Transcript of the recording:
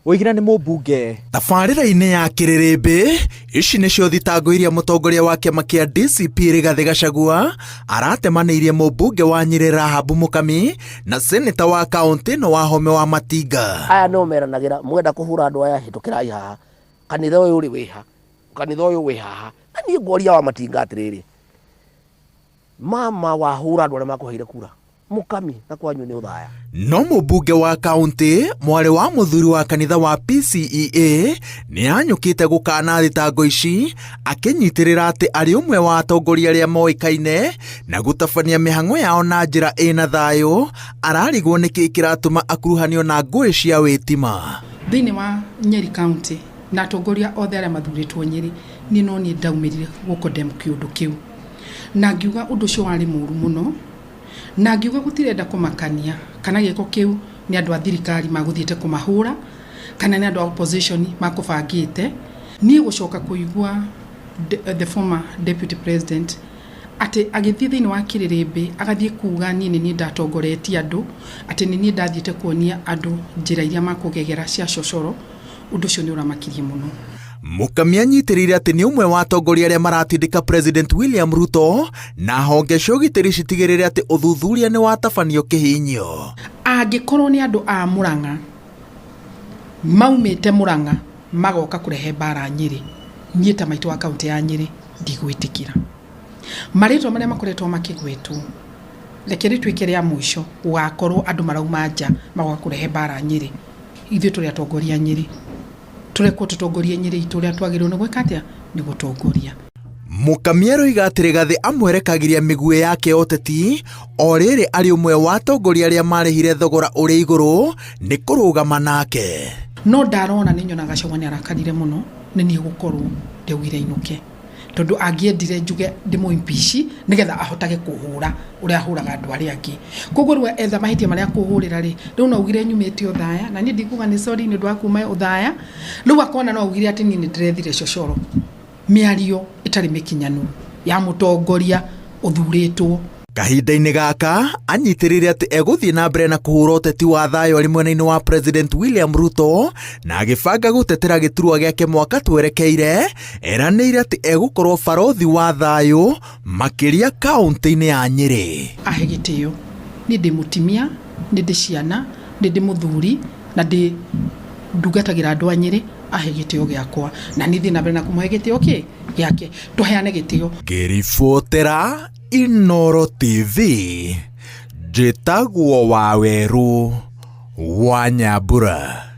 Oigire nĩ mũmbunge. Tabarĩra-inĩ ya Kĩrĩrĩmbĩ, ici nĩcio thitango iria mũtongoria wa kĩama kĩa DCP Rigathĩ Gachagua aratemanĩirie mũmbunge wa Nyĩrĩ Rahabu Mũkami na seneta wa kaũntĩ no Wahome wa Matinga. Aya no meranagĩra mwenda kũhũra andũ aya hĩtũkĩrai haha, kanitha ũyũ ũrĩ wĩha, kanitha ũyũ wĩ haha. Na niĩ ngoria wa Matinga atĩrĩrĩ, mama wahũra andũ arĩa makũheire kura Mũkami na kwanyu nĩ ũthaya. No mũmbunge wa kaũntĩ mwarĩ wa mũthuri wa kanitha wa PCEA nĩ anyũkĩte gũkana thitango ici, akĩnyitĩrĩra atĩ arĩ ũmwe wa atongoria arĩa moĩkaine na gũtabania mĩhang'o yao na njĩra ĩna thayũ, ararigwo nĩkĩ kĩratũma akuruhanio na ngũĩ cia wĩtima. Thĩinĩ wa Nyeri County na atongoria othe arĩa mathurĩtwo Nyeri, niĩ no niĩ ndaumĩrire gũkondem kĩũndũ kĩu, na ngiuga ũndũ ũcio warĩ mũru mũno, na ngiuga gũtirenda kũmakania kana gĩko kĩu nĩ andũ a thirikari magũthiĩte kũmahũra kana nĩ andũ a opposition makũbangĩte. Niĩ gũcoka kũigua the former deputy president atĩ agĩthiĩ thĩinĩ wa Kĩrĩrĩmbĩ agathiĩ kuga niĩ nĩ niĩ ndatongoretie andũ, atĩ nĩ niĩ ndathiĩte kuonia andũ njĩra iria makũgegera cia cocoro, ũndũ ũcio nĩ ũramakirie mũno. Mũkami anyitĩrĩire atĩ nĩ ũmwe wa atongoria arĩa maratindĩka President William Ruto na honge cia ũgitĩri citigĩrĩre atĩ ũthuthuria nĩ watabanio kĩhinyio. Angĩkorwo nĩ andũ a Mũrang'a maumĩte Mũrang'a magoka kũrehe mbara Nyeri, niĩ ta maitũ wa kaũntĩ ya Nyeri ndigwĩtĩkĩra. Marĩtwa marĩa makoretwo makĩgwetwo, reke rĩtuĩke rĩa mũico gũgakorwo andũ marauma nja magoka kũrehe mbara Nyeri. Ithuĩ tũrĩ atongoria Nyeri, turekwo tutongorie Nyeri itũ ũrĩa twagĩrĩirwo nĩ gwĩka atĩa, nĩ gũtongoria. Mũkami aroiga atĩ Rigathĩ amwerekagĩria mĩguĩ yake ũteti, o rĩrĩ arĩ ũmwe wa atongoria arĩa marĩhire thogora ũrĩ igũrũ nĩ kũrũgama nake. No ndarona nĩ nyonaga Gachagua nĩ arakarire mũno, nĩ niĩ gũkorwo ndaugire inuke, tondũ angĩendire njuge ndĩmũimpici nĩgetha ahotage kũhũra ũrĩa ahũraga andũ arĩa angĩ. Koguo rĩu etha mahĩtia marĩa kũhũrĩra rĩ, rĩu no ugire nyumĩte ũthaya, na niĩ ndikuga nĩ sorry nĩ ũndũ wa kuma ũthaya, rĩu akona no ugire atĩ niĩ nĩ ndĩrethire cocoro. Mĩario ĩtarĩ mĩkinyanu ya mũtongoria ũthurĩtwo. Kahinda-inĩ gaka anyitĩrĩire atĩ egũthiĩ na mbere na kũhũra ũteti wa thayũ arĩ mwena-inĩ wa President William Ruto na agĩbanga gũtetera gĩturwa gĩake mwaka twerekeire, eranĩire atĩ egũkorwo barothi wa thayũ makĩria kaũntĩ-inĩ ya Nyeri. Ahe gĩtĩo, nĩ ndĩ mũtimia, nĩ ndĩ ciana, nĩ ndĩ mũthuri na ndĩ ndugatagĩra andũ a Nyeri. Ahe gĩtĩo gĩakwa na nĩ thiĩ na mbere na kũmũhe gĩtĩo gĩake, tũheane gĩtĩo. Ngĩribotera Inooro TV, njĩtagwo Waweru wa Nyambura.